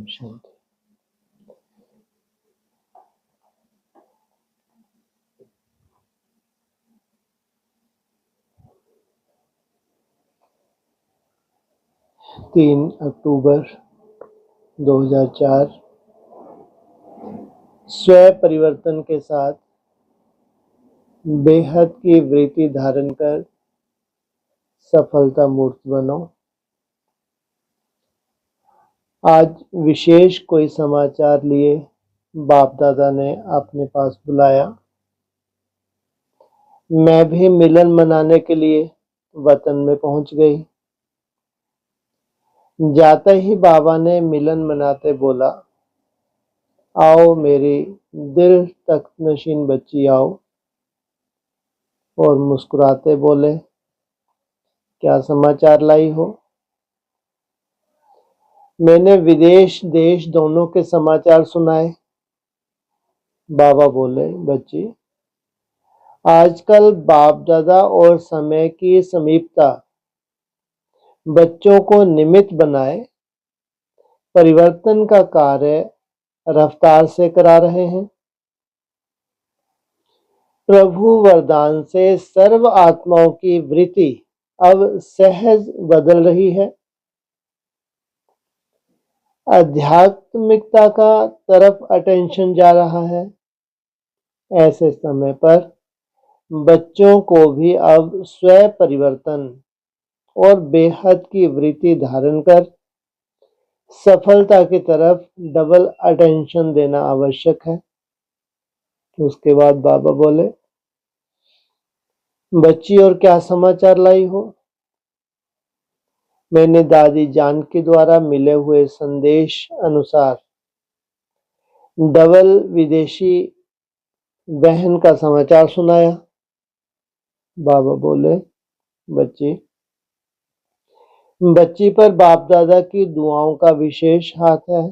शांति। तीन अक्टूबर 2004 स्वयं परिवर्तन के साथ बेहद की वृत्ति धारण कर सफलता मूर्त बनो। आज विशेष कोई समाचार लिए बाप दादा ने अपने पास बुलाया। मैं भी मिलन मनाने के लिए वतन में पहुंच गई। जाते ही बाबा ने मिलन मनाते बोला, आओ मेरी दिल तक नशीन बच्ची आओ। और मुस्कुराते बोले, क्या समाचार लाई हो? मैंने विदेश देश दोनों के समाचार सुनाए। बाबा बोले, बच्ची, आजकल बाप दादा और समय की समीपता बच्चों को निमित्त बनाए परिवर्तन का कार्य रफ्तार से करा रहे हैं। प्रभु वरदान से सर्व आत्माओं की वृत्ति अब सहज बदल रही है। आध्यात्मिकता का तरफ अटेंशन जा रहा है। ऐसे समय पर बच्चों को भी अब स्वयं परिवर्तन और बेहद की वृत्ति धारण कर सफलता की तरफ डबल अटेंशन देना आवश्यक है। उसके बाद बाबा बोले, बच्ची और क्या समाचार लाई हो? मैंने दादी जानकी द्वारा मिले हुए संदेश अनुसार डबल विदेशी बहन का समाचार सुनाया। बाबा बोले, बच्ची पर बाप दादा की दुआओं का विशेष हाथ है।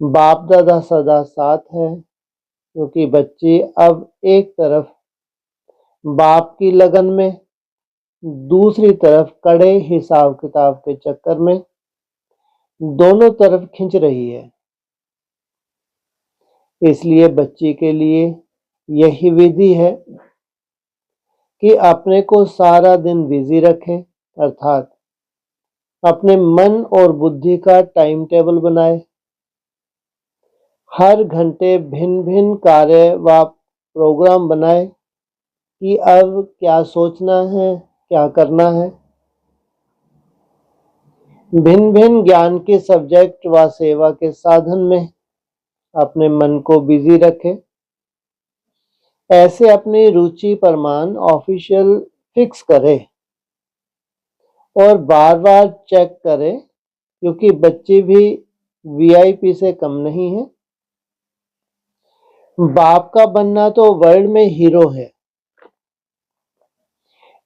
बाप दादा सदा साथ है, क्योंकि बच्ची अब एक तरफ बाप की लगन में, दूसरी तरफ कड़े हिसाब किताब के चक्कर में दोनों तरफ खिंच रही है। इसलिए बच्ची के लिए यही विधि है कि अपने को सारा दिन बिजी रखें, अर्थात अपने मन और बुद्धि का टाइम टेबल बनाए। हर घंटे भिन्न भिन्न कार्य व प्रोग्राम बनाए कि अब क्या सोचना है, क्या करना है। भिन्न भिन्न ज्ञान के सब्जेक्ट व सेवा के साधन में अपने मन को बिजी रखें। ऐसे अपनी रुचि परमान ऑफिशियल फिक्स करें और बार बार चेक करें, क्योंकि बच्चे भी वीआईपी से कम नहीं है। बाप का बनना तो वर्ल्ड में हीरो है।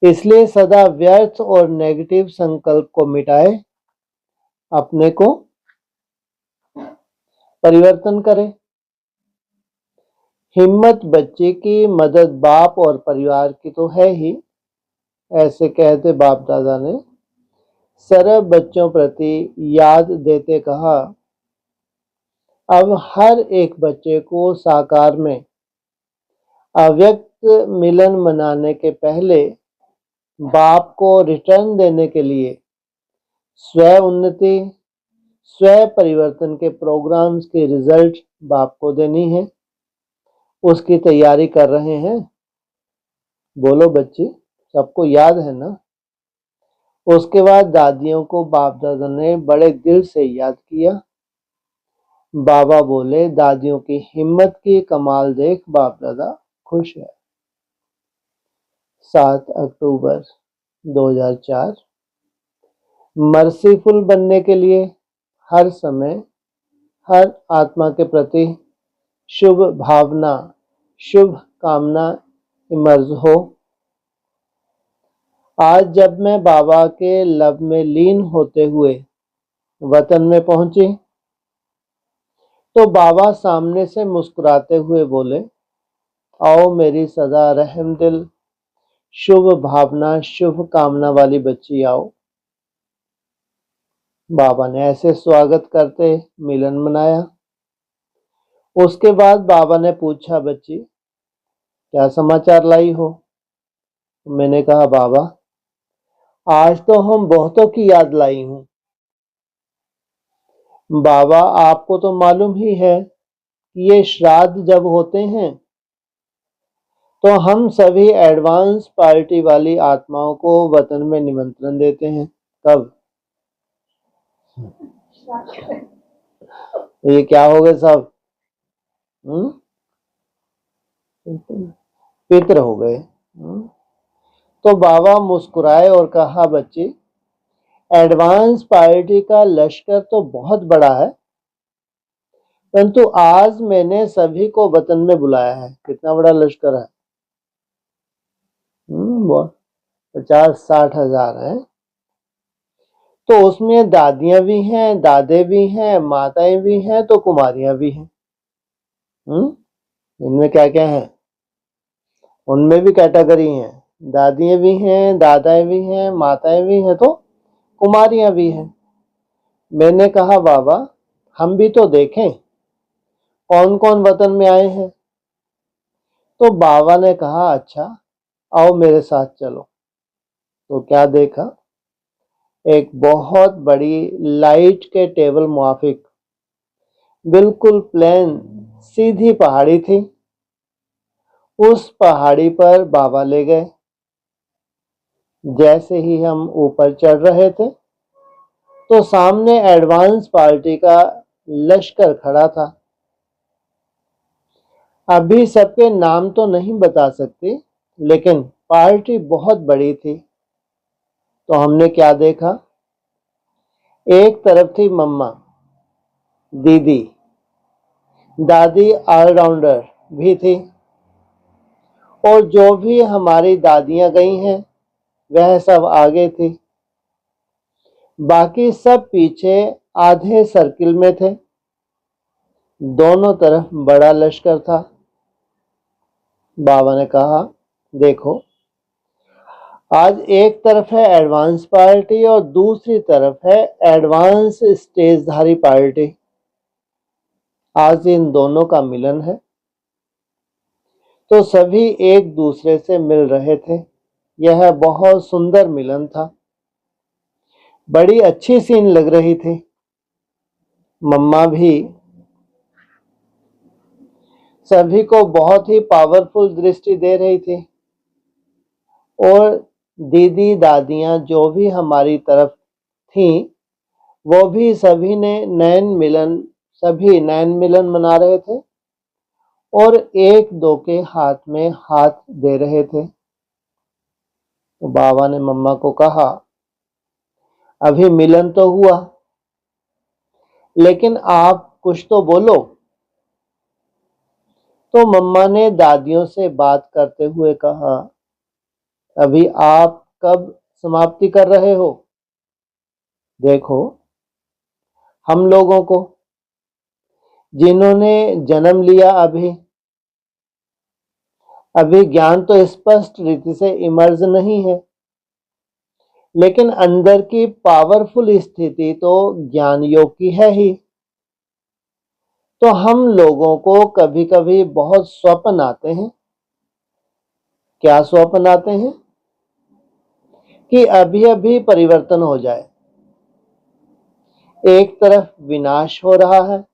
इसलिए सदा व्यर्थ और नेगेटिव संकल्प को मिटाए, अपने को परिवर्तन करें। हिम्मत बच्चे की, मदद बाप और परिवार की तो है ही। ऐसे कहते बाप दादा ने सरब बच्चों प्रति याद देते कहा, अब हर एक बच्चे को साकार में अव्यक्त मिलन मनाने के पहले बाप को रिटर्न देने के लिए स्व उन्नति, स्व परिवर्तन के प्रोग्राम्स के रिजल्ट बाप को देनी है। उसकी तैयारी कर रहे हैं। बोलो बच्ची, सबको याद है ना? उसके बाद दादियों को बाप दादा ने बड़े दिल से याद किया। बाबा बोले, दादियों की हिम्मत की कमाल देख बाप दादा खुश है। 7 अक्टूबर 2004 मर्सीफुल बनने के लिए हर समय हर आत्मा के प्रति शुभ भावना, शुभ कामना इमर्ज हो। आज जब मैं बाबा के लब में लीन होते हुए वतन में पहुंची, तो बाबा सामने से मुस्कुराते हुए बोले, आओ मेरी सदा रहम दिल, शुभ भावना, शुभ कामना वाली बच्ची आओ। बाबा ने ऐसे स्वागत करते मिलन मनाया। उसके बाद बाबा ने पूछा, बच्ची क्या समाचार लाई हो? मैंने कहा, बाबा आज तो हम बहुतों की याद लाई हूं। बाबा आपको तो मालूम ही है कि ये श्राद्ध जब होते हैं तो हम सभी एडवांस पार्टी वाली आत्माओं को वतन में निमंत्रण देते हैं। कब? ये क्या हो गए सब? पितर हो गए। तो बाबा मुस्कुराए और कहा, बच्ची एडवांस पार्टी का लश्कर तो बहुत बड़ा है, परंतु आज मैंने सभी को वतन में बुलाया है। कितना बड़ा लश्कर है? 50-60 हजार है। तो उसमें दादियां भी हैं, दादे भी हैं, माताएं भी हैं, तो कुमारियां भी हैं। इनमें क्या क्या है? उनमें भी कैटेगरी हैं। दादियां भी हैं, दादाएं भी हैं, माताएं भी हैं, तो कुमारियां भी हैं। मैंने कहा, बाबा हम भी तो देखें कौन कौन वतन में आए हैं। तो बाबा ने कहा, अच्छा आओ मेरे साथ चलो। तो क्या देखा? एक बहुत बड़ी लाइट के टेबल मुआफिक बिल्कुल प्लेन सीधी पहाड़ी थी। उस पहाड़ी पर बाबा ले गए। जैसे ही हम ऊपर चढ़ रहे थे तो सामने एडवांस पार्टी का लश्कर खड़ा था। अभी सबके नाम तो नहीं बता सकती, लेकिन पार्टी बहुत बड़ी थी। तो हमने क्या देखा? एक तरफ थी मम्मा, दीदी, दादी ऑलराउंडर भी थी, और जो भी हमारी दादियां गई हैं वह सब आगे थी। बाकी सब पीछे आधे सर्किल में थे। दोनों तरफ बड़ा लश्कर था। बाबा ने कहा, देखो आज एक तरफ है एडवांस पार्टी और दूसरी तरफ है एडवांस स्टेजधारी पार्टी। आज इन दोनों का मिलन है। तो सभी एक दूसरे से मिल रहे थे। यह बहुत सुंदर मिलन था। बड़ी अच्छी सीन लग रही थी। मम्मा भी सभी को बहुत ही पावरफुल दृष्टि दे रही थी, और दीदी दादियां जो भी हमारी तरफ थीं वो भी सभी नैन मिलन मना रहे थे और एक दो के हाथ में हाथ दे रहे थे। तो बाबा ने मम्मा को कहा, अभी मिलन तो हुआ, लेकिन आप कुछ तो बोलो। तो मम्मा ने दादियों से बात करते हुए कहा, अभी आप कब समाप्ति कर रहे हो? देखो हम लोगों को जिन्होंने जन्म लिया अभी ज्ञान तो स्पष्ट रीति से इमर्ज नहीं है, लेकिन अंदर की पावरफुल स्थिति तो ज्ञान योग की है ही। तो हम लोगों को कभी कभी बहुत स्वप्न आते हैं। क्या स्वप्न आते हैं? कि अभी अभी परिवर्तन हो जाए। एक तरफ विनाश हो रहा है,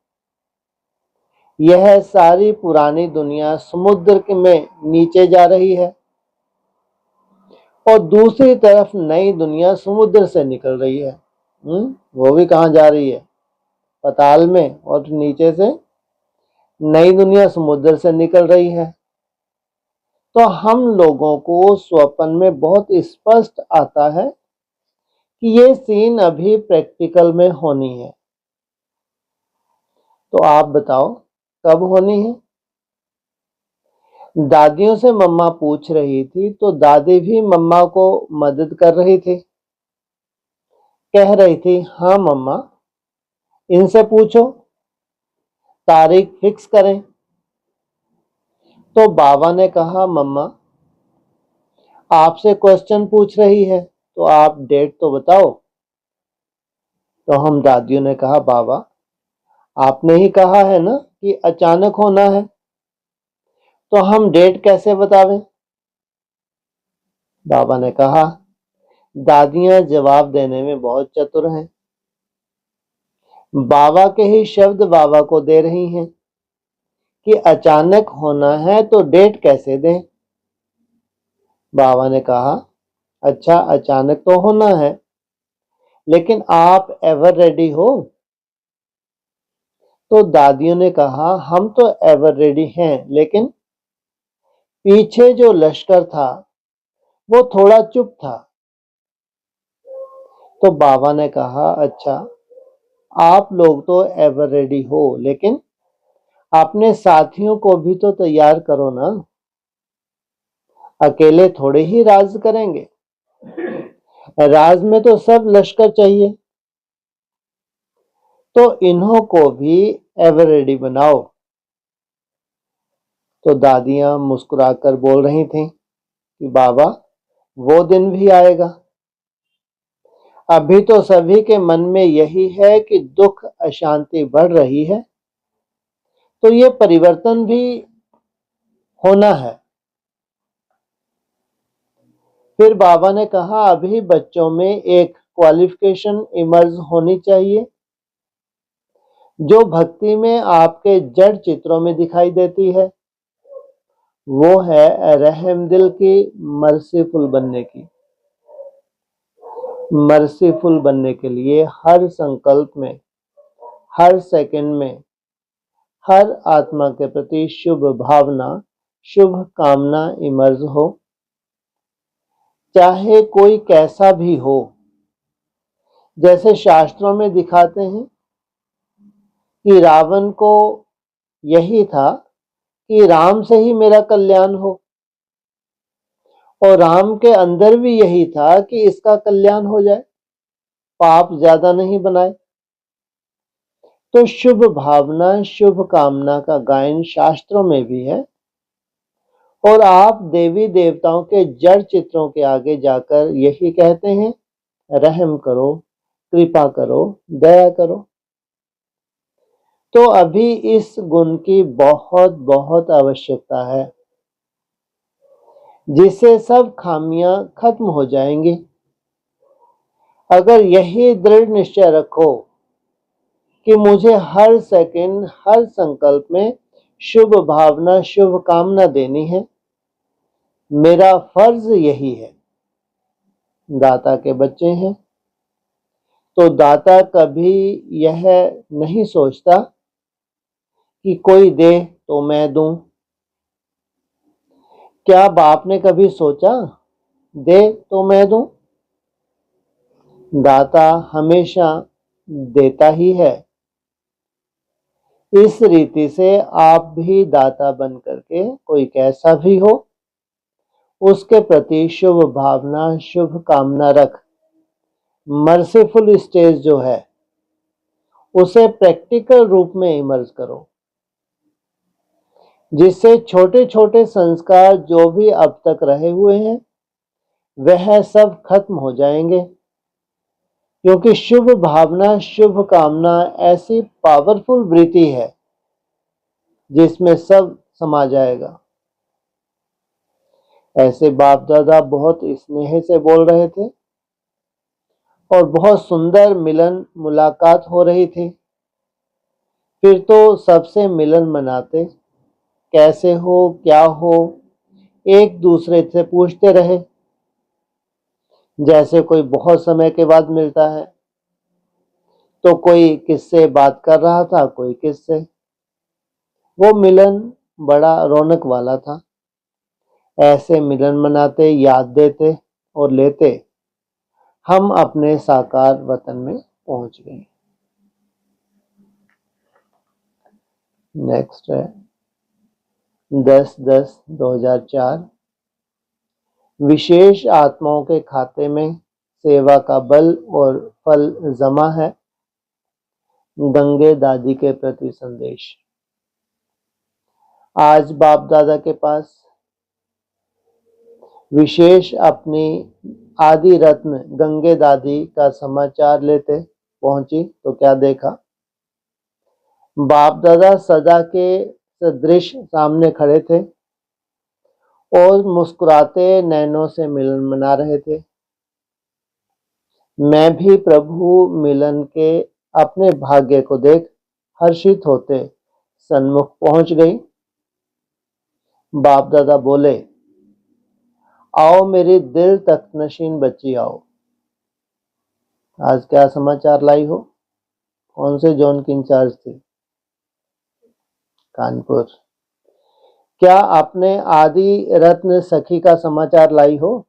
यह सारी पुरानी दुनिया समुद्र में नीचे जा रही है, और दूसरी तरफ नई दुनिया समुद्र से निकल रही है। वो भी कहाँ जा रही है? पाताल में। और नीचे से नई दुनिया समुद्र से निकल रही है। तो हम लोगों को स्वप्न में बहुत स्पष्ट आता है कि ये सीन अभी प्रैक्टिकल में होनी है। तो आप बताओ कब होनी है? दादियों से मम्मा पूछ रही थी, तो दादी भी मम्मा को मदद कर रही थी। कह रही थी, हाँ मम्मा इनसे पूछो, तारीख फिक्स करें। तो बाबा ने कहा, मम्मा आपसे क्वेश्चन पूछ रही है तो आप डेट तो बताओ। तो हम दादियों ने कहा, बाबा आपने ही कहा है ना कि अचानक होना है, तो हम डेट कैसे बतावें? बाबा ने कहा, दादियां जवाब देने में बहुत चतुर हैं। बाबा के ही शब्द बाबा को दे रही हैं कि अचानक होना है तो डेट कैसे दें। बाबा ने कहा, अच्छा अचानक तो होना है, लेकिन आप एवर रेडी हो? तो दादियों ने कहा, हम तो एवर रेडी हैं, लेकिन पीछे जो लश्कर था वो थोड़ा चुप था। तो बाबा ने कहा, अच्छा आप लोग तो एवर रेडी हो, लेकिन अपने साथियों को भी तो तैयार करो ना, अकेले थोड़े ही राज करेंगे, राज में तो सब लश्कर चाहिए, तो इन्हों को भी एवर रेडी बनाओ। तो दादियां मुस्कुराकर बोल रही थीं कि बाबा वो दिन भी आएगा। अभी तो सभी के मन में यही है कि दुख अशांति बढ़ रही है, तो ये परिवर्तन भी होना है। फिर बाबा ने कहा, अभी बच्चों में एक क्वालिफिकेशन इमर्ज होनी चाहिए जो भक्ति में आपके जड़ चित्रों में दिखाई देती है, वो है रहमदिल की, मर्सीफुल बनने की। मर्सीफुल बनने के लिए हर संकल्प में, हर सेकंड में, हर आत्मा के प्रति शुभ भावना, शुभ कामना इमर्ज हो, चाहे कोई कैसा भी हो। जैसे शास्त्रों में दिखाते हैं कि रावण को यही था कि राम से ही मेरा कल्याण हो, और राम के अंदर भी यही था कि इसका कल्याण हो जाए, पाप ज्यादा नहीं बनाए। तो शुभ भावना, शुभ कामना का गायन शास्त्रों में भी है, और आप देवी देवताओं के जड़ चित्रों के आगे जाकर यही कहते हैं, रहम करो, कृपा करो, दया करो। तो अभी इस गुण की बहुत बहुत आवश्यकता है, जिससे सब खामियां खत्म हो जाएंगी। अगर यही दृढ़ निश्चय रखो कि मुझे हर सेकंड, हर संकल्प में शुभ भावना, शुभ कामना देनी है, मेरा फर्ज यही है। दाता के बच्चे हैं, तो दाता कभी यह नहीं सोचता कि कोई दे तो मैं दूं। क्या बाप ने कभी सोचा दे तो मैं दूं? दाता हमेशा देता ही है। इस रीति से आप भी दाता बन करके कोई कैसा भी हो, उसके प्रति शुभ भावना, शुभ कामना रख। मर्सीफुल स्टेज जो है उसे प्रैक्टिकल रूप में इमर्ज करो, जिससे छोटे छोटे संस्कार जो भी अब तक रहे हुए हैं वह सब खत्म हो जाएंगे, क्योंकि शुभ भावना, शुभ कामना ऐसी पावरफुल वृत्ति है जिसमें सब समा जाएगा। ऐसे बाप दादा बहुत स्नेह से बोल रहे थे और बहुत सुंदर मिलन मुलाकात हो रही थी। फिर तो सबसे मिलन मनाते, कैसे हो, क्या हो, एक दूसरे से पूछते रहे, जैसे कोई बहुत समय के बाद मिलता है। तो कोई किससे बात कर रहा था, कोई किससे। वो मिलन बड़ा रौनक वाला था। ऐसे मिलन मनाते, याद देते और लेते हम अपने साकार वतन में पहुंच गए। नेक्स्ट है 10/10/2004। विशेष आत्माओं के खाते में सेवा का बल और फल जमा है। गंगे दादी के प्रति संदेश। आज बाप दादा के पास विशेष अपनी आदि रत्न गंगे दादी का समाचार लेते पहुंची तो क्या देखा, बाप दादा सदा के सदृश सामने खड़े थे और मुस्कुराते नैनों से मिलन मना रहे थे। मैं भी प्रभु मिलन के अपने भाग्य को देख हर्षित होते सन्मुख पहुंच गई। बाप दादा बोले, आओ मेरी दिल तक नशीन बच्ची आओ। आज क्या समाचार लाई हो? कौन से जोन की इंचार्ज थी? कानपुर। क्या आपने आदि रत्न सखी का समाचार लाई हो?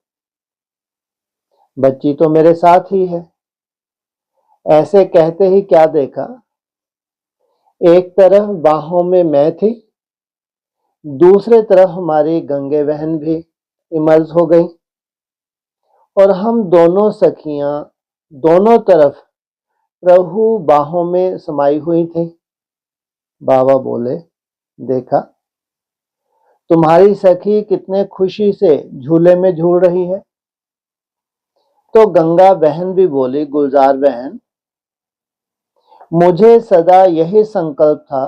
बच्ची तो मेरे साथ ही है। ऐसे कहते ही क्या देखा, एक तरफ बाहों में मैं थी, दूसरे तरफ हमारी गंगे बहन भी इमर्ज हो गई और हम दोनों सखियां दोनों तरफ प्रभु बाहों में समाई हुई थी। बाबा बोले, देखा तुम्हारी सखी कितने खुशी से झूले में झूल रही है। तो गंगा बहन भी बोली, गुलजार बहन, मुझे सदा यही संकल्प था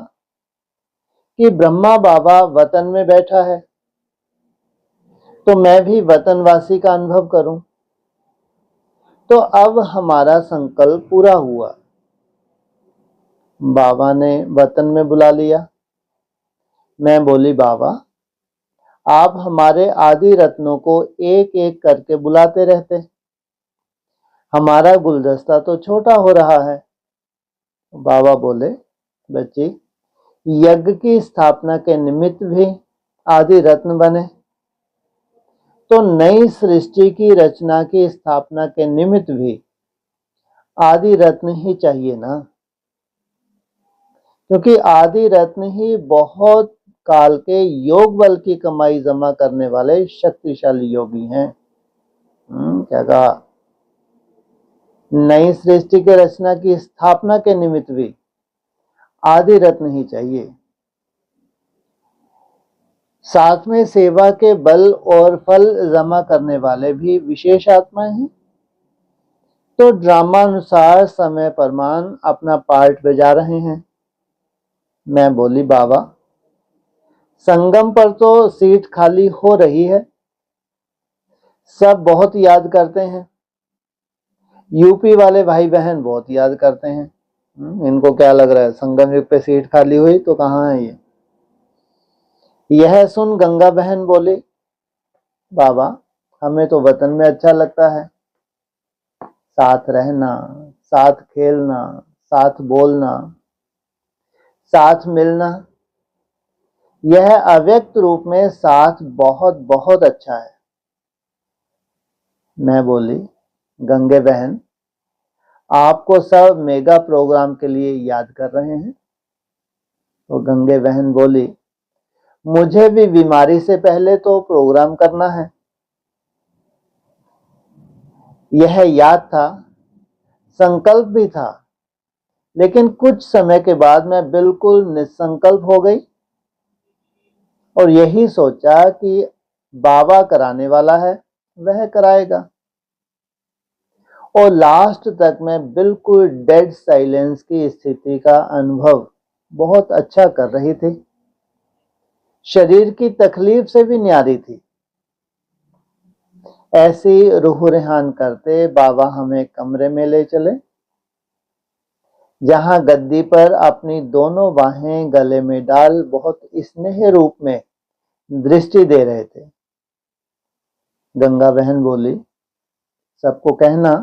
कि ब्रह्मा बाबा वतन में बैठा है तो मैं भी वतनवासी का अनुभव करूं। तो अब हमारा संकल्प पूरा हुआ। बाबा ने वतन में बुला लिया। मैं बोली, बाबा आप हमारे आदि रत्नों को एक एक करके बुलाते रहते, हमारा गुलदस्ता तो छोटा हो रहा है। बाबा बोले, बच्ची यज्ञ की स्थापना के निमित्त भी आदि रत्न बने तो नई सृष्टि की रचना की स्थापना के निमित्त भी आदि रत्न ही चाहिए ना, क्योंकि आदि रत्न ही बहुत काल के योग बल की कमाई जमा करने वाले शक्तिशाली योगी हैं। क्या कहा? नई सृष्टि की रचना की स्थापना के निमित्त भी आदि रत्न ही चाहिए। साथ में सेवा के बल और फल जमा करने वाले भी विशेष आत्माएं हैं। तो ड्रामा अनुसार समय परमान अपना पार्ट बजा रहे हैं। मैं बोली, बाबा संगम पर तो सीट खाली हो रही है, सब बहुत याद करते हैं, यूपी वाले भाई बहन बहुत याद करते हैं। इनको क्या लग रहा है संगम युग पे सीट खाली हुई तो कहाँ है ये? यह सुन गंगा बहन बोली, बाबा हमें तो वतन में अच्छा लगता है, साथ रहना, साथ खेलना, साथ बोलना, साथ मिलना, यह अव्यक्त रूप में साथ बहुत बहुत अच्छा है। मैं बोली, गंगे बहन आपको सब मेगा प्रोग्राम के लिए याद कर रहे हैं। तो गंगे बहन बोली, मुझे भी बीमारी से पहले तो प्रोग्राम करना है। यह याद था, संकल्प भी था, लेकिन कुछ समय के बाद मैं बिल्कुल निसंकल्प हो गई और यही सोचा कि बाबा कराने वाला है, वह कराएगा। और लास्ट तक मैं बिल्कुल डेड साइलेंस की स्थिति का अनुभव बहुत अच्छा कर रही थी, शरीर की तकलीफ से भी न्यारी थी। ऐसी रूह रेहान करते बाबा हमें कमरे में ले चले, जहां गद्दी पर अपनी दोनों बाहें गले में डाल बहुत स्नेह रूप में दृष्टि दे रहे थे। गंगा बहन बोली, सबको कहना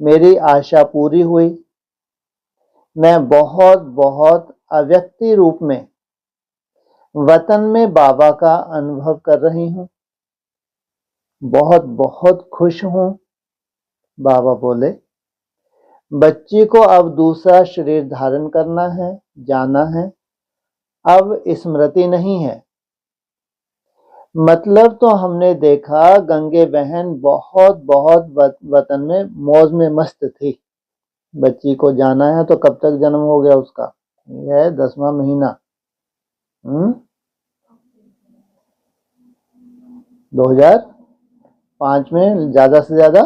मेरी आशा पूरी हुई, मैं बहुत बहुत अव्यक्ति रूप में वतन में बाबा का अनुभव कर रही हूं, बहुत बहुत खुश हूं। बाबा बोले, बच्ची को अब दूसरा शरीर धारण करना है, जाना है, अब स्मृति नहीं है। मतलब तो हमने देखा गंगे बहन बहुत बहुत वतन में मौज में मस्त थी। बच्ची को जाना है तो कब तक जन्म हो गया उसका? यह है 10वां महीना। 2005 में ज्यादा से ज्यादा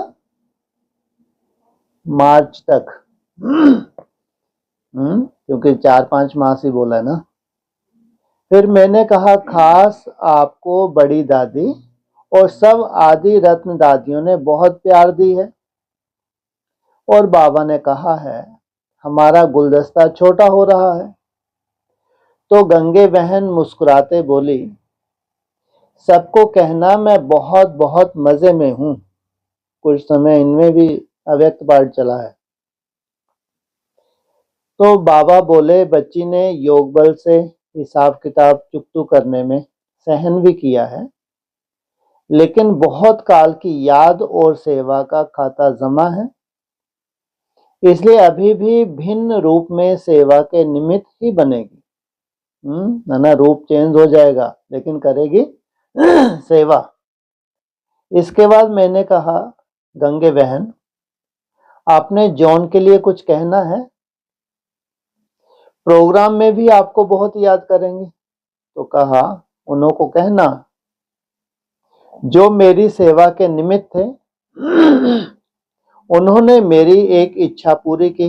मार्च तक क्योंकि 4-5 मास ही बोला है ना। फिर मैंने कहा खास आपको बड़ी दादी और सब आदि रत्न दादियों ने बहुत प्यार दी है। और बाबा ने कहा है हमारा गुलदस्ता छोटा हो रहा है। तो गंगे बहन मुस्कुराते बोली सबको कहना मैं बहुत बहुत मजे में हूं। कुछ समय इनमें भी अव्यक्त पाठ चला है। तो बाबा बोले बच्ची ने योग बल से हिसाब किताब चुकतू करने में सहन भी किया है, लेकिन बहुत काल की याद और सेवा का खाता जमा है, इसलिए अभी भी भिन्न रूप में सेवा के निमित्त ही बनेगी। ना रूप चेंज हो जाएगा लेकिन करेगी सेवा। इसके बाद मैंने कहा गंगे बहन आपने जॉन के लिए कुछ कहना है? प्रोग्राम में भी आपको बहुत याद करेंगे। तो कहा उन्हों को कहना जो मेरी सेवा के निमित्त थे उन्होंने मेरी एक इच्छा पूरी की,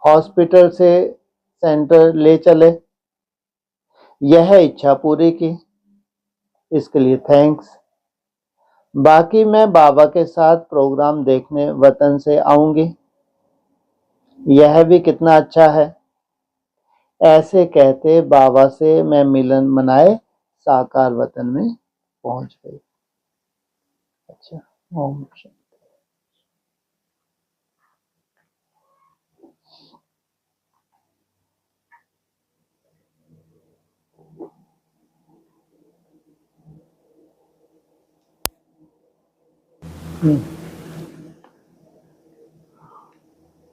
हॉस्पिटल से सेंटर ले चले, यह इच्छा पूरी की, इसके लिए थैंक्स। बाकी मैं बाबा के साथ प्रोग्राम देखने वतन से आऊंगी, यह भी कितना अच्छा है। ऐसे कहते बाबा से मैं मिलन मनाए साकार वतन में पहुंच गई। अच्छा, ओम शांति।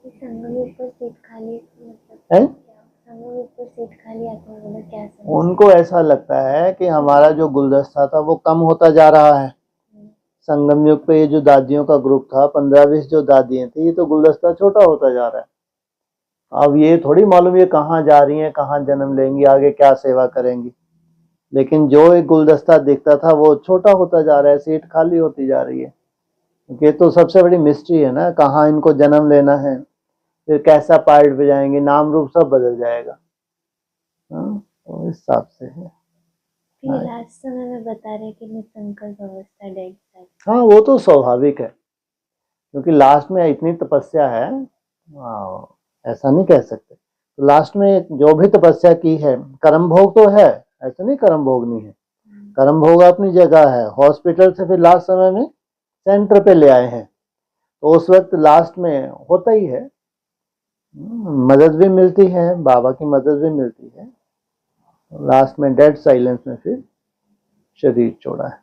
संगम पर सीट खाली है? संगम पर सीट खाली आता है मतलब क्या समझ? उनको ऐसा लगता है कि हमारा जो गुलदस्ता था वो कम होता जा रहा है। संगम युग पे ये जो दादियों का ग्रुप था 15-20 जो दादियां थी, ये तो गुलदस्ता छोटा होता जा रहा है। अब ये थोड़ी मालूम ये कहाँ जा रही हैं, कहाँ जन्म लेंगी, आगे क्या सेवा करेंगी। लेकिन जो एक गुलदस्ता दिखता था वो छोटा होता जा रहा है, सीट खाली होती जा रही है। ये तो सबसे बड़ी मिस्ट्री है ना, कहाँ इनको जन्म लेना है, फिर कैसा पार्ट बजाएंगे, नाम रूप सब बदल जाएगा। तो इस हिसाब से है। फिर लास्ट समय में बता रहे कि निसंकल्प अवस्था डेड था। हाँ वो तो स्वाभाविक है, क्योंकि लास्ट में इतनी तपस्या है, ऐसा नहीं कह सकते। तो लास्ट में जो भी तपस्या की है, कर्म भोग तो है, ऐसा नहीं कर्म भोग नहीं है, कर्म भोग अपनी जगह है। हॉस्पिटल से फिर लास्ट समय में सेंटर पे ले आए हैं, तो उस वक्त लास्ट में होता ही है, मदद भी मिलती है, बाबा की मदद भी मिलती है। लास्ट में डेड साइलेंस में फिर शरीर छोड़ा है।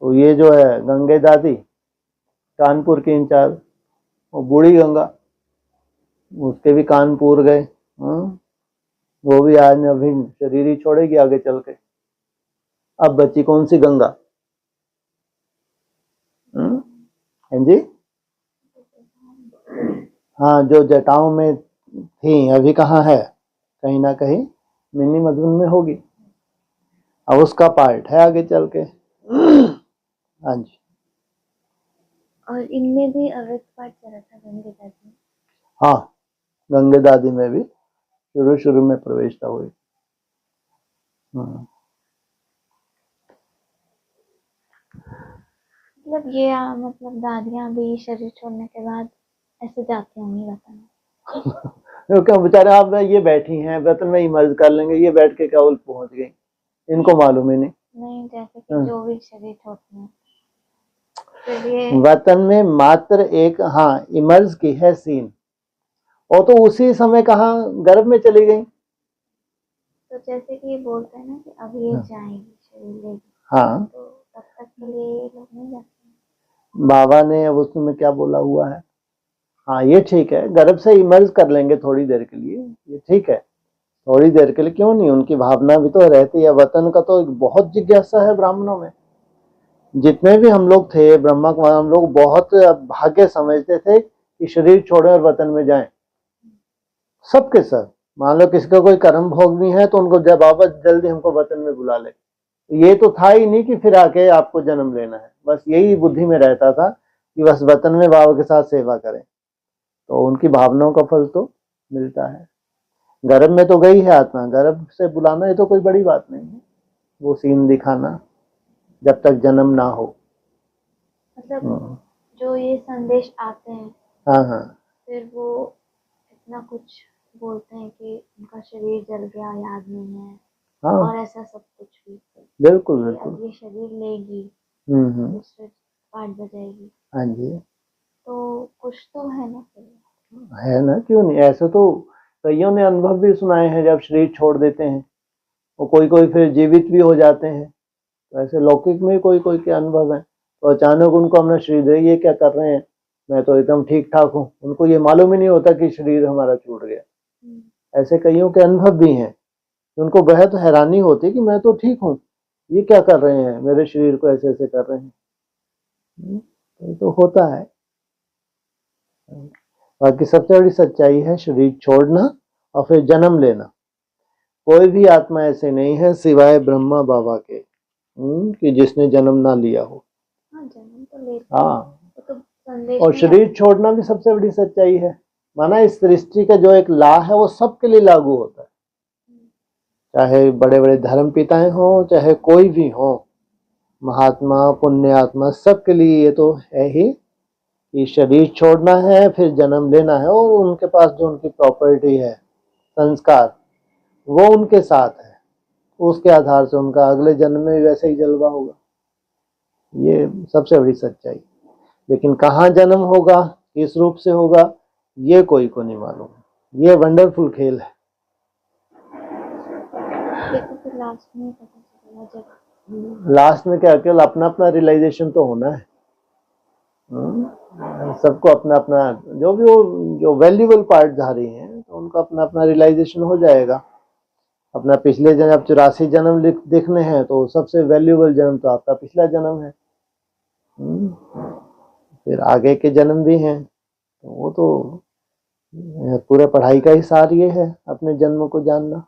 तो ये जो है गंगे दादी कानपुर की इंचार्ज, वो बूढ़ी गंगा, उसके भी कान पूर गए। वो भी आज अभी शरीर ही छोड़ेगी आगे चल के। अब बची कौन सी गंगा? हैं जी? हाँ, जो जटाओं में थी अभी कहाँ है? कहीं ना कहीं मिनी मधुन में होगी। अब उसका पार्ट है आगे चल के। हाँ जी। और इनमें भी अव्यक्त पाठ चला था गंगे दादी। हाँ, गंगे दादी में भी शुरू शुरू में प्रवेशता हुई। मतलब ये मतलब दादियां भी शरीर छोड़ने के बाद ऐसे जाती होंगी वतन। क्योंकि बेचारे आप ये बैठी हैं वतन में इमर्ज कर लेंगे, ये बैठ के क्या पहुंच गई, इनको मालूम ही नहीं। नहीं, जैसे कि जो भी शरीर छोड़ते हैं वतन में मात्र एक इमर्ज की है सीन, और तो उसी समय कहाँ गर्भ में चली गई। तो जैसे कि ये बोलते हैं ना कि अब ये जाएंगी शरीर लेगी, तो तब तक के लिए ये लोग नहीं जाते। बाबा ने अब उसमें क्या बोला हुआ है? ये ठीक है, गर्भ से इमर्ज कर लेंगे थोड़ी देर के लिए, ये ठीक है, थोड़ी देर के लिए क्यों नहीं, उनकी भावना भी तो रहती है। वतन का तो बहुत जिज्ञासा है ब्राह्मणों में। जितने भी हम लोग थे ब्रह्मा कुमार, हम लोग बहुत भाग्य समझते थे कि शरीर छोड़े और वतन में जाएं, सबके सब। मान लो किसी का कोई कर्म भोग भी है तो उनको जब बाबा जल्दी हमको वतन में बुला ले, ये तो था ही नहीं कि फिर आके आपको जन्म लेना है। बस यही बुद्धि में रहता था कि बस वतन में बाबा के साथ सेवा करें। तो उनकी भावनाओं का फल तो मिलता है। गर्भ में तो गई है आत्मा, गर्भ से बुलाना ये तो कोई बड़ी बात नहीं है, वो सीन दिखाना जब तक जन्म ना हो। मतलब जो ये संदेश आते हैं, हाँ हाँ, फिर वो इतना कुछ बोलते हैं कि उनका शरीर जल गया, याद नहीं है, हाँ और ऐसा सब कुछ भी। बिल्कुल कि बिल्कुल। अब ये शरीर लेगी, दूसरे पार्ट बजाएगी, हाँ जी, तो कुछ तो है ना फिर। है ना, क्यों नहीं। ऐसे तो कईयों ने अनुभव भी सुनाए हैं जब शरीर छोड़ देते हैं, और कोई कोई फिर जीवित भी हो जाते हैं। तो ऐसे लौकिक में कोई कोई के अनुभव हैं, तो अचानक उनको अपना शरीर दे, ये क्या कर रहे हैं, मैं तो एकदम ठीक ठाक हूँ, उनको ये मालूम ही नहीं होता कि शरीर हमारा छूट गया। ऐसे कईयों के अनुभव भी हैं, उनको बेहद हैरानी होती है कि मैं तो ठीक हूँ, ये क्या कर रहे हैं, मेरे शरीर को ऐसे ऐसे कर रहे हैं। तो होता है। बाकी सबसे बड़ी सच्चाई है शरीर छोड़ना और फिर जन्म लेना। कोई भी आत्मा ऐसे नहीं है सिवाय ब्रह्मा बाबा के कि जिसने जन्म ना लिया हो। हाँ, जन्म तो लेते हाँ, तो संदेश और में शरीर छोड़ना भी सबसे बड़ी सच्चाई है। माना इस सृष्टि का जो एक लॉ है वो सबके लिए लागू होता है, चाहे बड़े बड़े धर्म पिताएं हों, चाहे कोई भी हो, महात्मा पुण्य आत्मा, सबके लिए ये तो है ही कि शरीर छोड़ना है फिर जन्म लेना है, और उनके पास जो उनकी प्रॉपर्टी है, संस्कार, वो उनके साथ है, उसके आधार से उनका अगले जन्म में वैसे ही जलवा होगा। ये सबसे बड़ी सच्चाई। लेकिन कहाँ जन्म होगा, किस रूप से होगा, ये कोई को नहीं मालूम। ये वंडरफुल खेल है। देखो फिर लास्ट में पता चलेगा, जब लास्ट में क्या, केवल अपना अपना रियलाइजेशन तो होना है। सबको अपना अपना जो भी वो जो वैल्यूबल पार्टधारी हैं, तो उनका अपना अपना रियलाइजेशन हो जाएगा। अपना पिछले जन्म, अब 84 जन्म देखने हैं, तो सबसे वैल्यूबल जन्म तो आपका पिछला जन्म है। फिर आगे के जन्म भी हैं, तो वो तो पूरे पढ़ाई का ही सार ये है, अपने जन्म को जानना।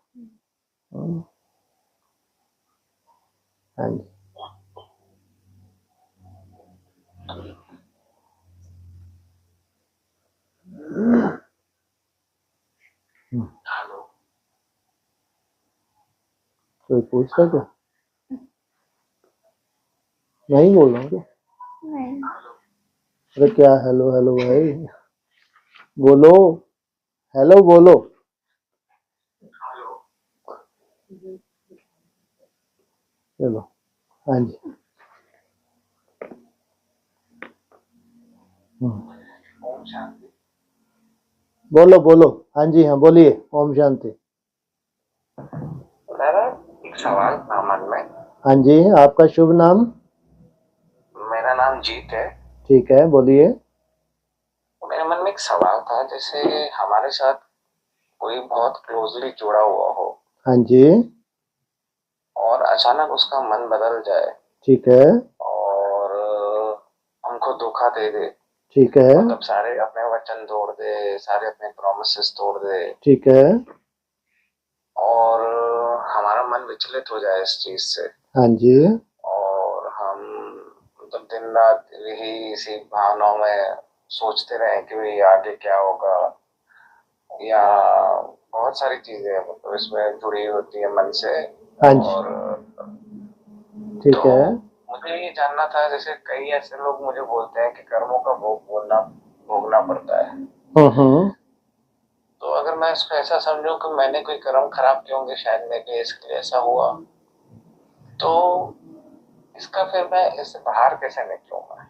हाँ जी। कोई पूछ रहा क्या? नहीं बोल रहा हूँ क्या? नहीं, अरे क्या हेलो हेलो भाई, बोलो, हेलो बोलो। चलो, हाँ जी। बोलो बोलो, हाँ जी, हाँ बोलिए। ओम शांति। मेरा एक सवाल था मन में। हाँ जी, आपका शुभ नाम? मेरा नाम जीत है। ठीक है, बोलिए। मेरे मन में एक सवाल था, जैसे हमारे साथ कोई बहुत क्लोजली जुड़ा हुआ हो हाँ जी, और अचानक उसका मन बदल जाए, ठीक है, और हमको धोखा दे दे, ठीक है, मतलब सारे अपने वचन तोड़ दे, सारे अपने प्रॉमिसेस तोड़ दे, ठीक है, और हमारा मन विचलित हो जाए इस चीज से, हाँ जी, और हम मतलब दिन रात यही इसी भावनाओं में सोचते रहे कि भाई आगे क्या होगा, या बहुत सारी चीजें मतलब इसमें जुड़ी होती है मन से। हाँ जी, और ठीक तो है, मुझे ये जानना था, जैसे कई ऐसे लोग मुझे बोलते हैं कि कर्मों का भोगना पड़ता है। तो अगर मैं इसको ऐसा समझूं कि मैंने कोई कर्म खराब किए होंगे शायद मेरे लिए, इसके लिए ऐसा हुआ, तो इसका फिर मैं इससे बाहर कैसे निकलूंगा?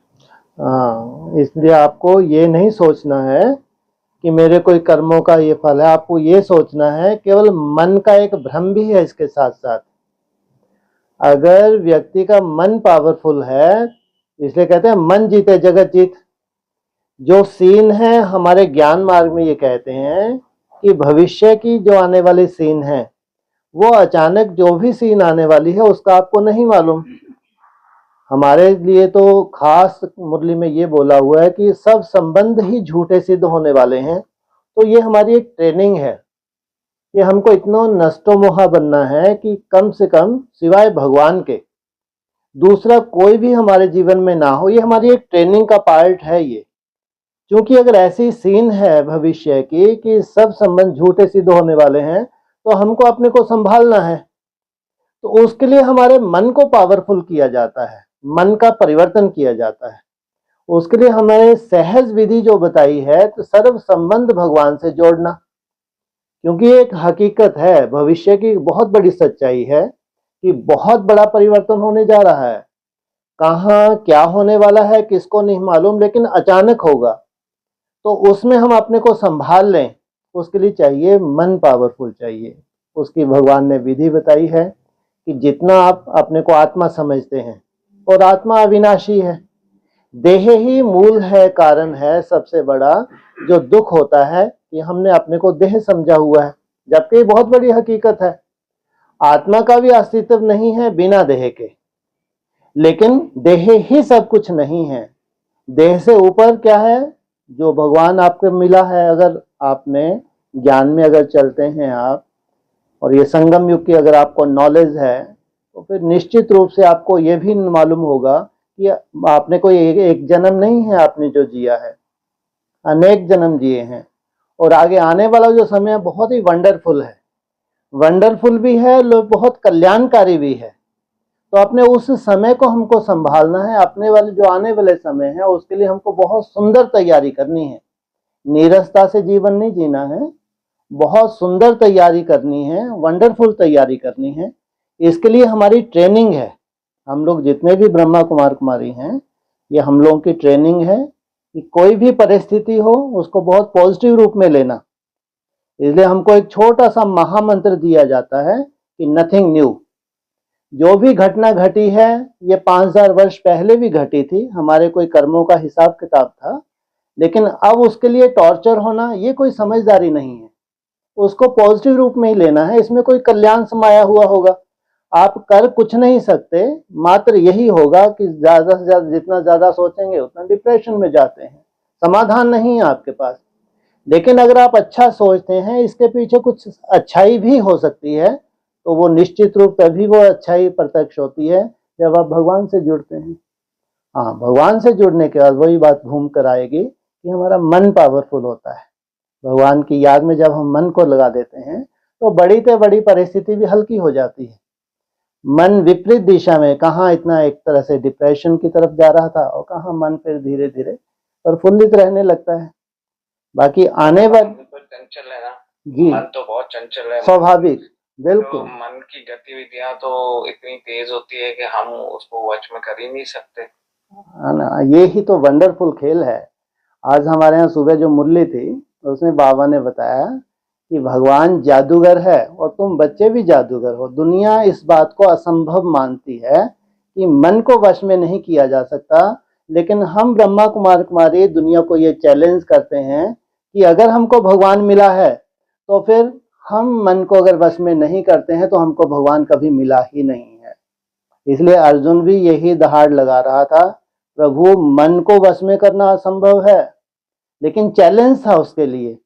हाँ, इसलिए आपको ये नहीं सोचना है कि मेरे कोई कर्मों का ये फल है। आपको ये सोचना है, केवल मन का एक भ्रम भी है इसके साथ साथ। अगर व्यक्ति का मन पावरफुल है, इसलिए कहते हैं मन जीते जगत जीत। जो सीन है हमारे ज्ञान मार्ग में ये कहते हैं कि भविष्य की जो आने वाली सीन है, वो अचानक जो भी सीन आने वाली है उसका आपको नहीं मालूम। हमारे लिए तो खास मुरली में ये बोला हुआ है कि सब संबंध ही झूठे सिद्ध होने वाले हैं। तो ये हमारी एक ट्रेनिंग है कि हमको इतना नष्टो मोहा बनना है कि कम से कम सिवाय भगवान के दूसरा कोई भी हमारे जीवन में ना हो। ये हमारी एक ट्रेनिंग का पार्ट है ये। क्योंकि अगर ऐसी सीन है भविष्य की कि सब संबंध झूठे सिद्ध होने वाले हैं, तो हमको अपने को संभालना है। तो उसके लिए हमारे मन को पावरफुल किया जाता है, मन का परिवर्तन किया जाता है। उसके लिए हमारे सहज विधि जो बताई है, तो सर्व संबंध भगवान से जोड़ना, क्योंकि एक हकीकत है, भविष्य की बहुत बड़ी सच्चाई है कि बहुत बड़ा परिवर्तन होने जा रहा है। कहाँ क्या होने वाला है किसको नहीं मालूम, लेकिन अचानक होगा। तो उसमें हम अपने को संभाल लें, उसके लिए चाहिए मन पावरफुल चाहिए। उसकी भगवान ने विधि बताई है कि जितना आप अपने को आत्मा समझते हैं, और आत्मा अविनाशी है, देह ही मूल है, कारण है सबसे बड़ा। जो दुख होता है कि हमने अपने को देह समझा हुआ है, जबकि बहुत बड़ी हकीकत है, आत्मा का भी अस्तित्व नहीं है बिना देह के। लेकिन देह ही सब कुछ नहीं है। देह से ऊपर क्या है, जो भगवान आपको मिला है। अगर आपने ज्ञान में अगर चलते हैं आप, और ये संगम युग की अगर आपको नॉलेज है, तो फिर निश्चित रूप से आपको ये भी मालूम होगा कि आपने कोई एक जन्म नहीं है आपने जो जिया है, अनेक जन्म जिए हैं। और आगे आने वाला जो समय बहुत ही वंडरफुल है, वंडरफुल भी है, बहुत कल्याणकारी भी है। तो अपने उस समय को हमको संभालना है। अपने वाले जो आने वाले समय है, उसके लिए हमको बहुत सुंदर तैयारी करनी है। नीरसता से जीवन नहीं जीना है, बहुत सुंदर तैयारी करनी है, वंडरफुल तैयारी करनी है। इसके लिए हमारी ट्रेनिंग है। हम लोग जितने भी ब्रह्मा कुमार कुमारी हैं, ये हम लोगों की ट्रेनिंग है कि कोई भी परिस्थिति हो उसको बहुत पॉजिटिव रूप में लेना। इसलिए हमको एक छोटा सा महामंत्र दिया जाता है कि नथिंग न्यू। जो भी घटना घटी है, ये 5000 वर्ष पहले भी घटी थी, हमारे कोई कर्मों का हिसाब किताब था। लेकिन अब उसके लिए टॉर्चर होना, ये कोई समझदारी नहीं है। उसको पॉजिटिव रूप में ही लेना है, इसमें कोई कल्याण समाया हुआ होगा। आप कर कुछ नहीं सकते, मात्र यही होगा कि ज्यादा से ज्यादा जितना ज्यादा सोचेंगे उतना डिप्रेशन में जाते हैं, समाधान नहीं है आपके पास। लेकिन अगर आप अच्छा सोचते हैं, इसके पीछे कुछ अच्छाई भी हो सकती है, तो वो निश्चित रूप तभी वो अच्छाई प्रत्यक्ष होती है जब आप भगवान से जुड़ते हैं। हाँ, भगवान से जुड़ने के बाद वही बात घूम कर आएगी कि हमारा मन पावरफुल होता है। भगवान की याद में जब हम मन को लगा देते हैं, तो बड़ी से बड़ी परिस्थिति भी हल्की हो जाती है। मन विपरीत दिशा में, कहाँ इतना एक तरह से डिप्रेशन की तरफ जा रहा था, और कहाँ मन फिर धीरे धीरे प्रफुल्लित रहने लगता है। बाकी आने वाले तो चंचल है ना जी, मन तो बहुत चंचल है। स्वाभाविक, बिल्कुल। तो मन की गतिविधियां तो इतनी तेज होती है कि हम उसको वश में कर ही नहीं सकते। है ना, ये ही तो वंडरफुल खेल है। आज हमारे यहाँ सुबह जो मुरली थी, उसमें बाबा ने बताया कि भगवान जादूगर है और तुम बच्चे भी जादूगर हो। दुनिया इस बात को असंभव मानती है कि मन को वश में नहीं किया जा सकता, लेकिन हम ब्रह्मा कुमार कुमारी दुनिया को ये चैलेंज करते हैं कि अगर हमको भगवान मिला है, तो फिर हम मन को अगर वश में नहीं करते हैं, तो हमको भगवान कभी मिला ही नहीं है। इसलिए अर्जुन भी यही दहाड़ लगा रहा था, प्रभु मन को वश में करना असंभव है, लेकिन चैलेंज था उसके लिए।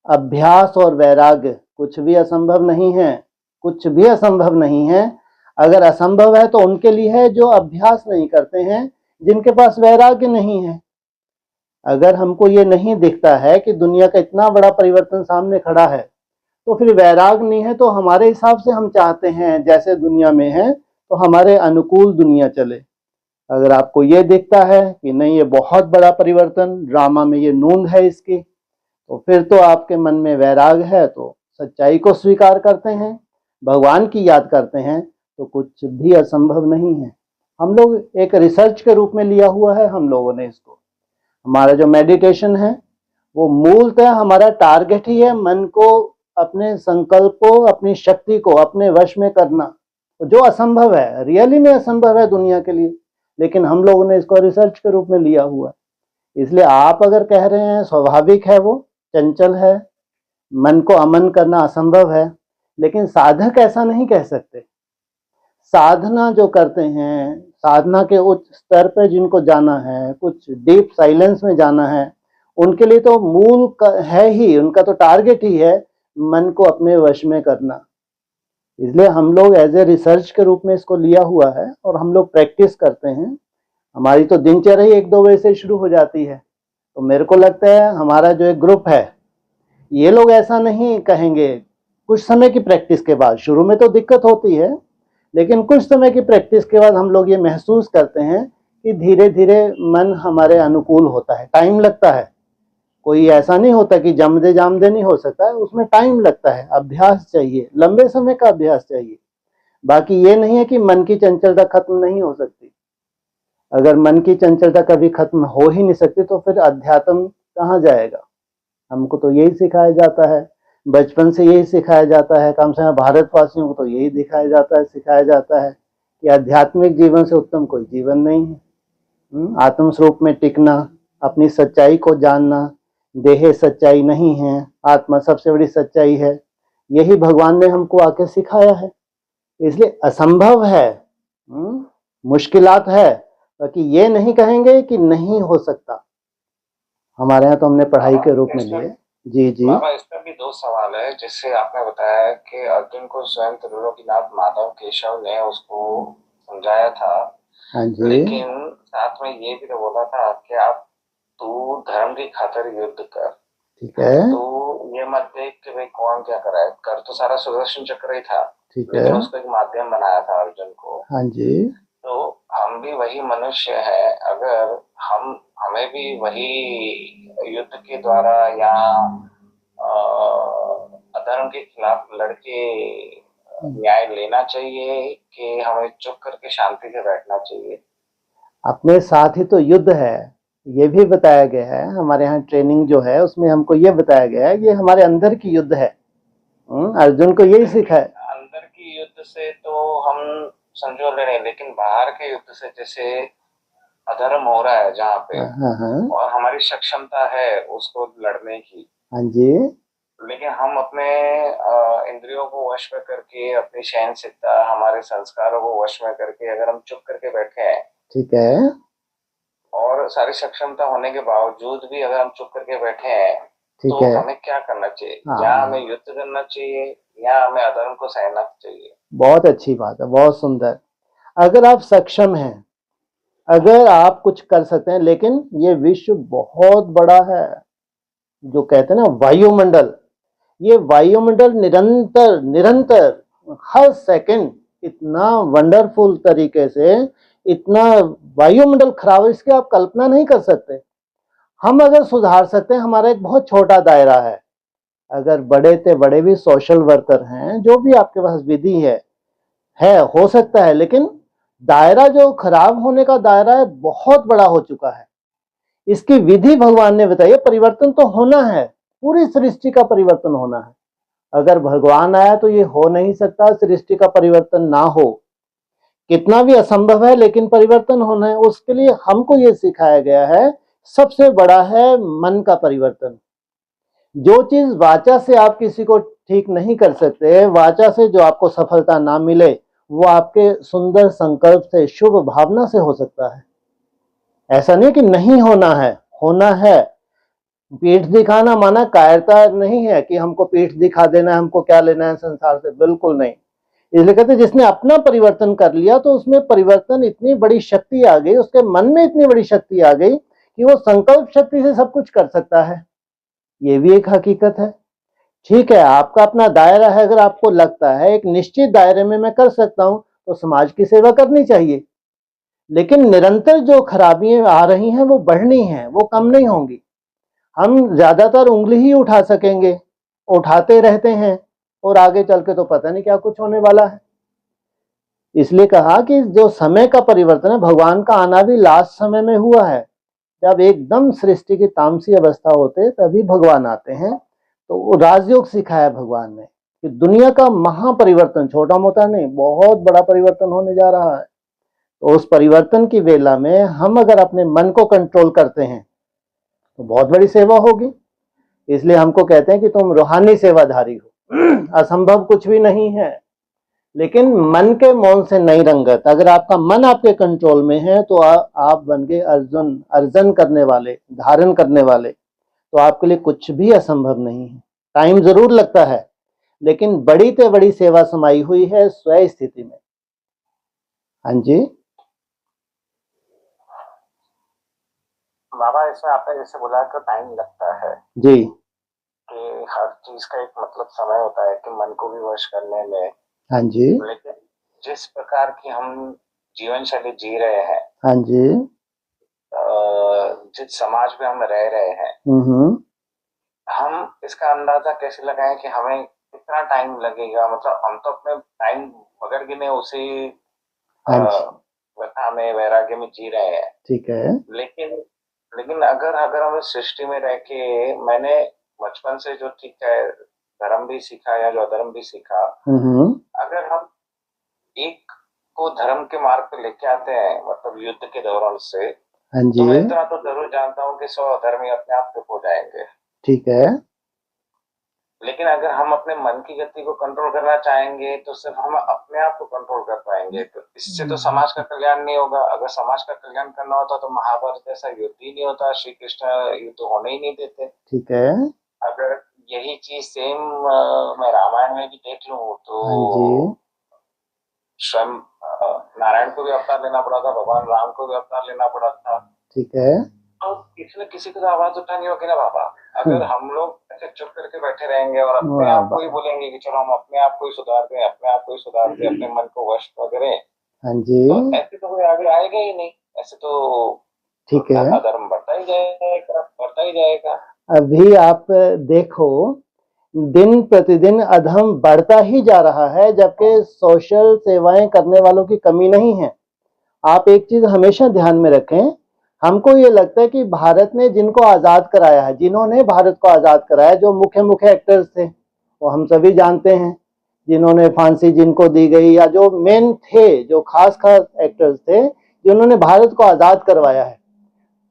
अभ्यास और वैराग्य, कुछ भी असंभव नहीं है, कुछ भी असंभव नहीं है। अगर असंभव है तो उनके लिए है जो अभ्यास नहीं करते हैं, जिनके पास वैराग्य नहीं है। अगर हमको ये नहीं दिखता है कि दुनिया का इतना बड़ा परिवर्तन सामने खड़ा है, तो फिर वैराग नहीं है, तो हमारे हिसाब से हम चाहते हैं जैसे दुनिया में है, तो हमारे अनुकूल दुनिया चले। अगर आपको ये दिखता है कि नहीं, ये बहुत बड़ा परिवर्तन, ड्रामा में ये नूंद है इसकी, तो फिर तो आपके मन में वैराग है, तो सच्चाई को स्वीकार करते हैं, भगवान की याद करते हैं, तो कुछ भी असंभव नहीं है। हम लोग एक रिसर्च के रूप में लिया हुआ है हम लोगों ने इसको। हमारा जो मेडिटेशन है, वो मूलतः हमारा टारगेट ही है मन को, अपने संकल्प को, अपनी शक्ति को अपने वश में करना, जो असंभव है, रियली में असंभव है दुनिया के लिए, लेकिन हम लोगों ने इसको रिसर्च के रूप में लिया हुआ है। इसलिए आप अगर कह रहे हैं स्वाभाविक है, वो चंचल है, मन को अमन करना असंभव है, लेकिन साधक ऐसा नहीं कह सकते। साधना जो करते हैं, साधना के उच्च स्तर पर जिनको जाना है, कुछ डीप साइलेंस में जाना है, उनके लिए तो मूल है ही, उनका तो टारगेट ही है मन को अपने वश में करना। इसलिए हम लोग एज ए रिसर्च के रूप में इसको लिया हुआ है, और हम लोग प्रैक्टिस करते हैं। हमारी तो दिनचर्या ही 1-2 बजे से शुरू हो जाती है, तो मेरे को लगता है हमारा जो एक ग्रुप है, ये लोग ऐसा नहीं कहेंगे। कुछ समय की प्रैक्टिस के बाद, शुरू में तो दिक्कत होती है, लेकिन कुछ समय की प्रैक्टिस के बाद हम लोग ये महसूस करते हैं कि धीरे धीरे मन हमारे अनुकूल होता है। टाइम लगता है, कोई ऐसा नहीं होता कि जमदे जामदे नहीं हो सकता है, उसमें टाइम लगता है, अभ्यास चाहिए, लंबे समय का अभ्यास चाहिए। बाकी ये नहीं है कि मन की चंचलता खत्म नहीं हो सकती। अगर मन की चंचलता कभी खत्म हो ही नहीं सकती तो फिर अध्यात्म कहाँ जाएगा। हमको तो यही सिखाया जाता है, बचपन से यही सिखाया जाता है, कम से कम भारतवासियों को तो यही दिखाया जाता है, सिखाया जाता है कि आध्यात्मिक जीवन से उत्तम कोई जीवन नहीं है। आत्म स्वरूप में टिकना, अपनी सच्चाई को जानना, देह सच्चाई नहीं है, आत्मा सबसे बड़ी सच्चाई है, यही भगवान ने हमको आके सिखाया है। इसलिए असंभव है, मुश्किलात है, बाकी ये नहीं कहेंगे कि नहीं हो सकता। हमारे यहाँ तो हमने पढ़ाई के रूप में लिए। जी जी बाबा, इसमें भी दो सवाल है। जैसे आपने बताया कि अर्जुन को स्वयं त्रिलोकीनाथ माधव केशव ने उसको समझाया था, हाँ जी, लेकिन साथ में ये भी तो बोला था कि आप तू धर्म की खातिर युद्ध कर, ठीक है, तो ये मत देख कि भाई कौन क्या कर रहा है। कर तो सारा सुदर्शन चक्र ही था, ठीक है, लेकिन उसको एक माध्यम बनाया था अर्जुन को। हाँ जी, तो हम भी वही मनुष्य है, अगर हमें भी वही युद्ध के द्वारा या अधर्म के खिलाफ लड़के न्याय लेना चाहिए कि हमें चुप करके शांति से बैठना चाहिए? अपने साथ ही तो युद्ध है, ये भी बताया गया है। हमारे यहाँ ट्रेनिंग जो है उसमें हमको ये बताया गया है, ये हमारे अंदर की युद्ध है। अर्जुन को यही सिखाया। अंदर की युद्ध से तो हम समझो ले रहे, लेकिन बाहर के युद्ध से, जैसे अधर्म हो रहा है जहाँ पे, हाँ हाँ, और हमारी सक्षमता है उसको लड़ने की, हाँ जी, लेकिन हम अपने इंद्रियों को वश में करके, अपनी सहनशीलता, हमारे संस्कारों को वश में करके अगर हम चुप करके बैठे हैं, ठीक है, और सारी सक्षमता होने के बावजूद भी अगर हम चुप करके बैठे हैं, ठीक तो है, हमें क्या करना चाहिए? हाँ, या हमें युद्ध करना चाहिए या हमें अधर्म को सहना चाहिए? बहुत अच्छी बात है, बहुत सुंदर। अगर आप सक्षम हैं, अगर आप कुछ कर सकते हैं, लेकिन ये विश्व बहुत बड़ा है, जो कहते हैं ना वायुमंडल, ये वायुमंडल निरंतर निरंतर हर सेकंड इतना वंडरफुल तरीके से, इतना वायुमंडल खराब है, इसकी आप कल्पना नहीं कर सकते। हम अगर सुधार सकते हैं, हमारा एक बहुत छोटा दायरा है। अगर बड़े से बड़े भी सोशल वर्कर हैं, जो भी आपके पास विधि है हो सकता है, लेकिन दायरा जो खराब होने का दायरा है बहुत बड़ा हो चुका है। इसकी विधि भगवान ने बताई है। परिवर्तन तो होना है, पूरी सृष्टि का परिवर्तन होना है। अगर भगवान आया तो ये हो नहीं सकता सृष्टि का परिवर्तन ना हो, कितना भी असंभव है, लेकिन परिवर्तन होना है। उसके लिए हमको ये सिखाया गया है, सबसे बड़ा है मन का परिवर्तन। जो चीज वाचा से आप किसी को ठीक नहीं कर सकते, वाचा से जो आपको सफलता ना मिले, वो आपके सुंदर संकल्प से, शुभ भावना से हो सकता है। ऐसा नहीं कि नहीं होना है, होना है। पीठ दिखाना माना कायरता नहीं है कि हमको पीठ दिखा देना है, हमको क्या लेना है संसार से, बिल्कुल नहीं। इसलिए कहते जिसने अपना परिवर्तन कर लिया तो उसमें परिवर्तन, इतनी बड़ी शक्ति आ गई, उसके मन में इतनी बड़ी शक्ति आ गई कि वो संकल्प शक्ति से सब कुछ कर सकता है। ये भी एक हकीकत है। ठीक है, आपका अपना दायरा है, अगर आपको लगता है एक निश्चित दायरे में मैं कर सकता हूं, तो समाज की सेवा करनी चाहिए। लेकिन निरंतर जो खराबियां आ रही हैं वो बढ़नी हैं, वो कम नहीं होंगी। हम ज्यादातर उंगली ही उठा सकेंगे, उठाते रहते हैं, और आगे चल के तो पता नहीं क्या कुछ होने वाला है। इसलिए कहा कि जो समय का परिवर्तन है, भगवान का आना भी लास्ट समय में हुआ है। जब एकदम सृष्टि की तामसी अवस्था होते तभी भगवान आते हैं। तो वो राजयोग सिखाया भगवान ने कि दुनिया का महापरिवर्तन, छोटा मोटा नहीं, बहुत बड़ा परिवर्तन होने जा रहा है। तो उस परिवर्तन की वेला में हम अगर अपने मन को कंट्रोल करते हैं तो बहुत बड़ी सेवा होगी। इसलिए हमको कहते हैं कि तुम रूहानी सेवाधारी हो। असंभव कुछ भी नहीं है, लेकिन मन के मौन से नहीं रंगत। अगर आपका मन आपके कंट्रोल में है तो आप बन गए अर्जुन, अर्जन करने वाले, धारण करने वाले। तो आपके लिए कुछ भी असंभव नहीं है। टाइम जरूर लगता है, लेकिन बड़ी से बड़ी सेवा समाई हुई है स्व स्थिति में। हाँ जी बाबा, इसमें आपने जैसे बोला कि टाइम लगता है जी कि हर चीज का एक मतलब समय होता है कि मन को भी वश करने में। हाँ जी लेकिन जिस प्रकार की हम जीवन शैली जी रहे हैं, हाँ जी जिस समाज में हम रह रहे हैं, हम इसका अंदाजा कैसे लगाएं कि हमें कितना टाइम लगेगा। मतलब हम तो अपने टाइम बगैर गिने उसी हाँ जी व्यथा में, वैराग्य में जी रहे हैं। ठीक है लेकिन लेकिन अगर अगर हम इस सृष्टि में रह के, मैंने बचपन से जो ठीक है धर्म भी सीखा या जो अधर्म भी सीखा, अगर हम एक को धर्म के मार्ग पे लेके आते हैं, मतलब युद्ध के दौरान से, हाँ तो जी मैं इतना तो जरूर जानता हूँ कि 100 अधर्मी अपने आप चुप हो जाएंगे। ठीक है लेकिन अगर हम अपने मन की गति को कंट्रोल करना चाहेंगे तो सिर्फ हम अपने आप को कंट्रोल कर पाएंगे। तो इससे तो समाज का कल्याण नहीं होगा। अगर समाज का कल्याण करना होता तो महाभारत जैसा युद्ध ही नहीं होता, श्री कृष्ण युद्ध होने ही नहीं देते। ठीक है अगर यही चीज सेम मैं रामायण में भी देख लूं तो हाँ जी स्वयं नारायण को भी अवतार लेना पड़ा था, भगवान राम को भी अवतार लेना पड़ा था। ठीक है तो किसी न किसी को तो आवाज उठानी होगी ना बाबा। अगर हम लोग ऐसे चुप करके बैठे रहेंगे और अपने वाह आप को ही बोलेंगे कि चलो हम अपने आप को ही सुधार दें, अपने आप को ही सुधार दें, अपने मन को वश करें, हाँ जी तो ऐसे तो कोई आगे आएगा ही नहीं। ऐसे तो ठीक है अधर्म बढ़ता ही जाएगा, बढ़ता ही जाएगा। अभी आप देखो दिन प्रतिदिन अधर्म बढ़ता ही जा रहा है, जबकि सोशल सेवाएं करने वालों की कमी नहीं है। आप एक चीज हमेशा ध्यान में रखें, हमको ये लगता है कि भारत ने जिनको आजाद कराया है, जिन्होंने भारत को आजाद कराया, जो मुख्य मुख्य एक्टर्स थे वो हम सभी जानते हैं, जिन्होंने फांसी जिनको दी गई, या जो मेन थे, जो खास खास एक्टर्स थे जिन्होंने भारत को आजाद करवाया है,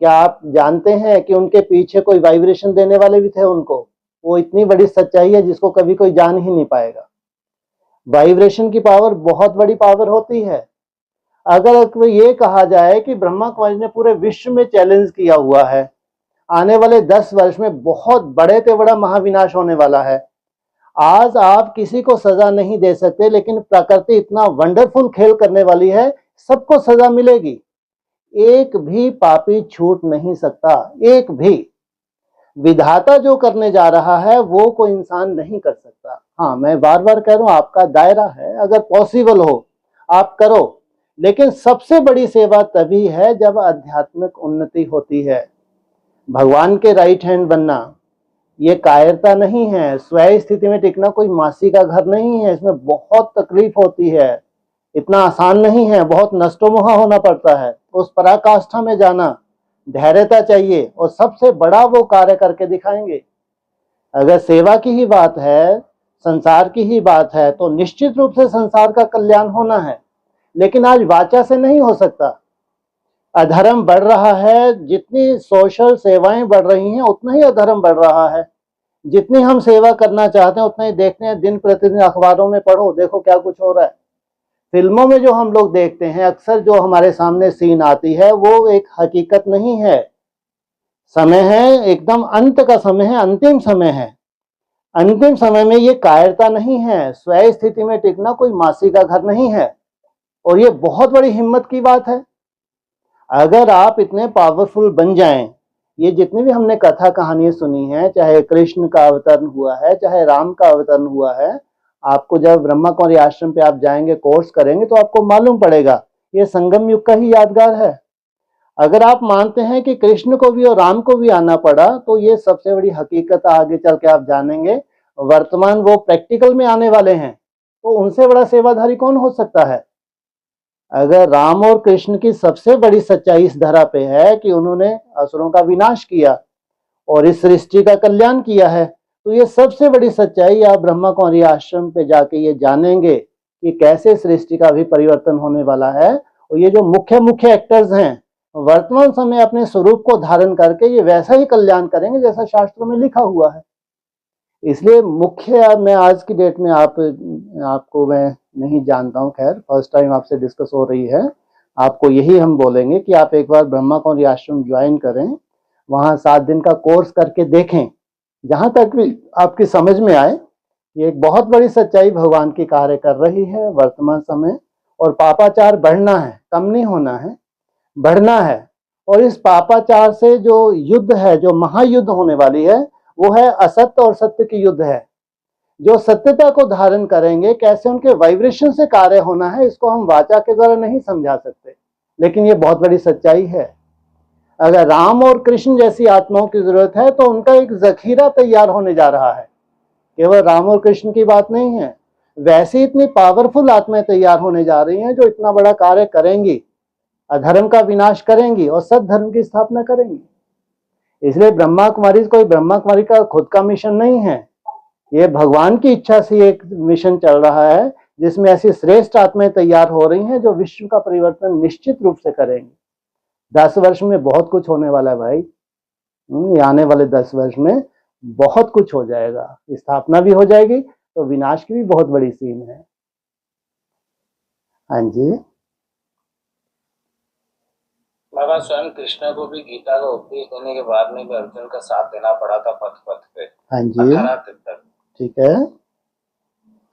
क्या आप जानते हैं कि उनके पीछे कोई वाइब्रेशन देने वाले भी थे उनको? वो इतनी बड़ी सच्चाई है जिसको कभी कोई जान ही नहीं पाएगा। वाइब्रेशन की पावर बहुत बड़ी पावर होती है। अगर ये कहा जाए कि ब्रह्मा कुमारी ने पूरे विश्व में चैलेंज किया हुआ है, आने वाले 10 वर्ष में बहुत बड़े से बड़ा महाविनाश होने वाला है, आज आप किसी को सजा नहीं दे सकते, लेकिन प्रकृति इतना वंडरफुल खेल करने वाली है, सबको सजा मिलेगी। एक भी पापी छूट नहीं सकता, एक भी। विधाता जो करने जा रहा है वो कोई इंसान नहीं कर सकता। हाँ, मैं बार बार कह रहा हूं, आपका दायरा है, अगर पॉसिबल हो आप करो, लेकिन सबसे बड़ी सेवा तभी है जब आध्यात्मिक उन्नति होती है। भगवान के राइट हैंड बनना ये कायरता नहीं है, स्वयं स्थिति में टिकना कोई मासी का घर नहीं है, इसमें बहुत तकलीफ होती है, इतना आसान नहीं है, बहुत नष्टोमोहा होना पड़ता है। उस पराकाष्ठा में जाना धैर्यता चाहिए, और सबसे बड़ा वो कार्य करके दिखाएंगे। अगर सेवा की ही बात है, संसार की ही बात है, तो निश्चित रूप से संसार का कल्याण होना है, लेकिन आज वाचा से नहीं हो सकता। अधर्म बढ़ रहा है, जितनी सोशल सेवाएं बढ़ रही हैं उतना ही अधर्म बढ़ रहा है। जितनी हम सेवा करना चाहते हैं उतना ही देखते हैं, दिन प्रतिदिन अखबारों में पढ़ो, देखो क्या कुछ हो रहा है। फिल्मों में जो हम लोग देखते हैं, अक्सर जो हमारे सामने सीन आती है वो एक हकीकत नहीं है। समय है, एकदम अंत का समय है, अंतिम समय है। अंतिम समय में ये कायरता नहीं है, स्वयं स्थिति में टिकना कोई मासी का घर नहीं है, और ये बहुत बड़ी हिम्मत की बात है। अगर आप इतने पावरफुल बन जाएं, ये जितनी भी हमने कथा कहानियां सुनी हैं, चाहे कृष्ण का अवतरण हुआ है, चाहे राम का अवतरण हुआ है, आपको जब ब्रह्मा कुमारी आश्रम पे आप जाएंगे, कोर्स करेंगे, तो आपको मालूम पड़ेगा ये संगम युग का ही यादगार है। अगर आप मानते हैं कि कृष्ण को भी और राम को भी आना पड़ा, तो ये सबसे बड़ी हकीकत आगे चल के आप जानेंगे। वर्तमान वो प्रैक्टिकल में आने वाले हैं, तो उनसे बड़ा सेवाधारी कौन हो सकता है? अगर राम और कृष्ण की सबसे बड़ी सच्चाई इस धरा पे है कि उन्होंने असुरों का विनाश किया और इस सृष्टि का कल्याण किया है, तो ये सबसे बड़ी सच्चाई आप ब्रह्मा कुमारी आश्रम पे जाके ये जानेंगे कि कैसे सृष्टि का भी परिवर्तन होने वाला है। और ये जो मुख्य मुख्य एक्टर्स हैं, वर्तमान समय अपने स्वरूप को धारण करके ये वैसा ही कल्याण करेंगे जैसा शास्त्रों में लिखा हुआ है। इसलिए मुख्य, मैं आज की डेट में आपको मैं नहीं जानता हूं, खैर फर्स्ट टाइम आपसे डिस्कस हो रही है, आपको यही हम बोलेंगे कि आप एक बार ब्रह्मा कुमारी आश्रम ज्वाइन करें, वहां 7 दिन का कोर्स करके देखें, जहां तक भी आपकी समझ में आए। ये एक बहुत बड़ी सच्चाई भगवान की कार्य कर रही है वर्तमान समय। और पापाचार बढ़ना है, कम नहीं होना है, बढ़ना है। और इस पापाचार से जो युद्ध है, जो महायुद्ध होने वाली है, वो है असत्य और सत्य की युद्ध है। जो सत्यता को धारण करेंगे, कैसे उनके वाइब्रेशन से कार्य होना है, इसको हम वाचा के द्वारा नहीं समझा सकते, लेकिन ये बहुत बड़ी सच्चाई है। अगर राम और कृष्ण जैसी आत्माओं की जरूरत है तो उनका एक जखीरा तैयार होने जा रहा है। केवल राम और कृष्ण की बात नहीं है, वैसे इतनी पावरफुल आत्माएं तैयार होने जा रही हैं जो इतना बड़ा कार्य करेंगी, अधर्म का विनाश करेंगी और सद्धर्म की स्थापना करेंगी। इसलिए ब्रह्मा कुमारी कोई ब्रह्मा कुमारी का खुद का मिशन नहीं है, ये भगवान की इच्छा से एक मिशन चल रहा है जिसमें ऐसी श्रेष्ठ आत्माएं तैयार हो रही हैं जो विश्व का परिवर्तन निश्चित रूप से करेंगी। 10 वर्ष में बहुत कुछ होने वाला है भाई। ये आने वाले 10 वर्ष में बहुत कुछ हो जाएगा, स्थापना भी हो जाएगी तो विनाश की भी बहुत बड़ी सीन है। हाँ जी बाबा, स्वयं कृष्ण को भी गीता का उपदेश देने के बाद में भी अर्जुन का साथ देना पड़ा था पथ पथ पे। हाँ जी 18 दिन तक। ठीक है।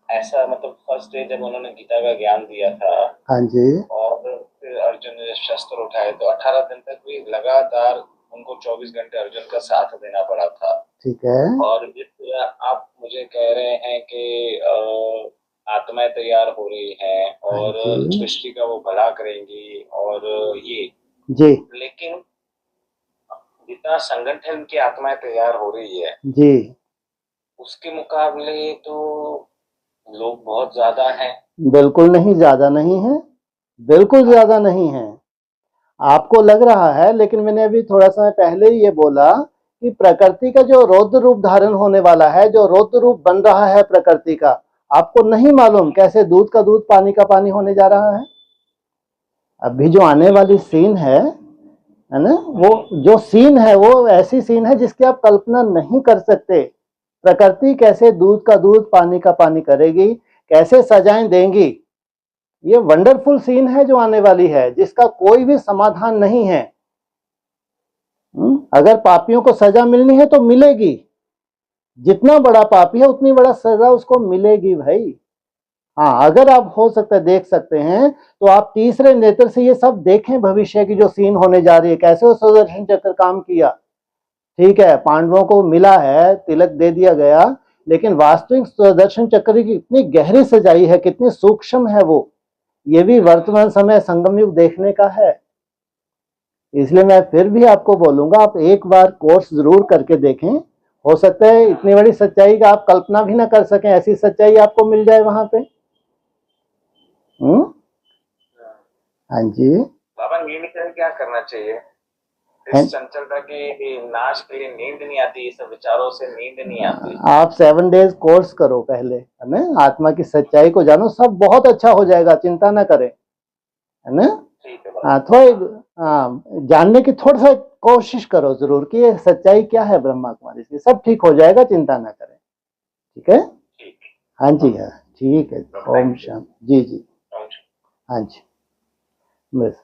ऐसा मतलब फर्स्ट डे जब उन्होंने गीता का ज्ञान दिया था, हाँ जी, और फिर अर्जुन ने शस्त्र उठाए तो 18 दिन तक भी लगातार उनको 24 घंटे अर्जुन का साथ देना पड़ा था। ठीक है। और आप मुझे कह रहे हैं कि आत्माएं तैयार हो रही हैं और सृष्टि का वो भला करेंगी और ये जी, लेकिन जितना संगठन की आत्माएं तैयार हो रही है जी, उसके मुकाबले तो लोग बहुत ज्यादा हैं। बिल्कुल नहीं, ज्यादा नहीं है, बिल्कुल ज्यादा नहीं है। आपको लग रहा है, लेकिन मैंने अभी थोड़ा समय पहले ही ये बोला कि प्रकृति का जो रौद्र रूप धारण होने वाला है, जो रौद्र रूप बन रहा है प्रकृति का, आपको नहीं मालूम कैसे दूध का दूध पानी का पानी होने जा रहा है। अभी जो आने वाली सीन है ना, वो जो सीन है वो ऐसी सीन है जिसकी आप कल्पना नहीं कर सकते। प्रकृति कैसे दूध का दूध पानी का पानी करेगी, कैसे सजाएं देंगी, ये वंडरफुल सीन है जो आने वाली है, जिसका कोई भी समाधान नहीं है। अगर पापियों को सजा मिलनी है तो मिलेगी, जितना बड़ा पापी है उतनी बड़ा सजा उसको मिलेगी भाई। हाँ, अगर आप हो सकता है देख सकते हैं तो आप तीसरे नेत्र से ये सब देखें, भविष्य की जो सीन होने जा रही है, कैसे वो सुदर्शन चक्र काम किया। ठीक है, पांडवों को मिला है, तिलक दे दिया गया, लेकिन वास्तविक सुदर्शन चक्र की कितनी गहरी सजाई है, कितनी सूक्ष्म है वो, ये भी वर्तमान समय संगम युग देखने का है। इसलिए मैं फिर भी आपको बोलूंगा, आप एक बार कोर्स जरूर करके देखें। हो सकता है इतनी बड़ी सच्चाई का आप कल्पना भी ना कर सकें, ऐसी सच्चाई आपको मिल जाए वहां पे। हाँ जी बाबा, नींद के लिए क्या करना चाहिए? इस चंचलता की नाश के लिए नींद नहीं आती, सब विचारों से नींद नहीं आती। आप 7 डेज कोर्स करो पहले, है ना, आत्मा की सच्चाई को जानो, सब बहुत अच्छा हो जाएगा, चिंता ना करें, है ना। हाँ, थोड़ा जानने की थोड़ा सा कोशिश करो जरूर कि ये सच्चाई क्या है ब्रह्मा कुमारी की, सब ठीक हो जाएगा, चिंता ना करें। ठीक है। हाँ जी, हाँ ठीक है। ओम शांति। जी जी, हाँ जी, बस।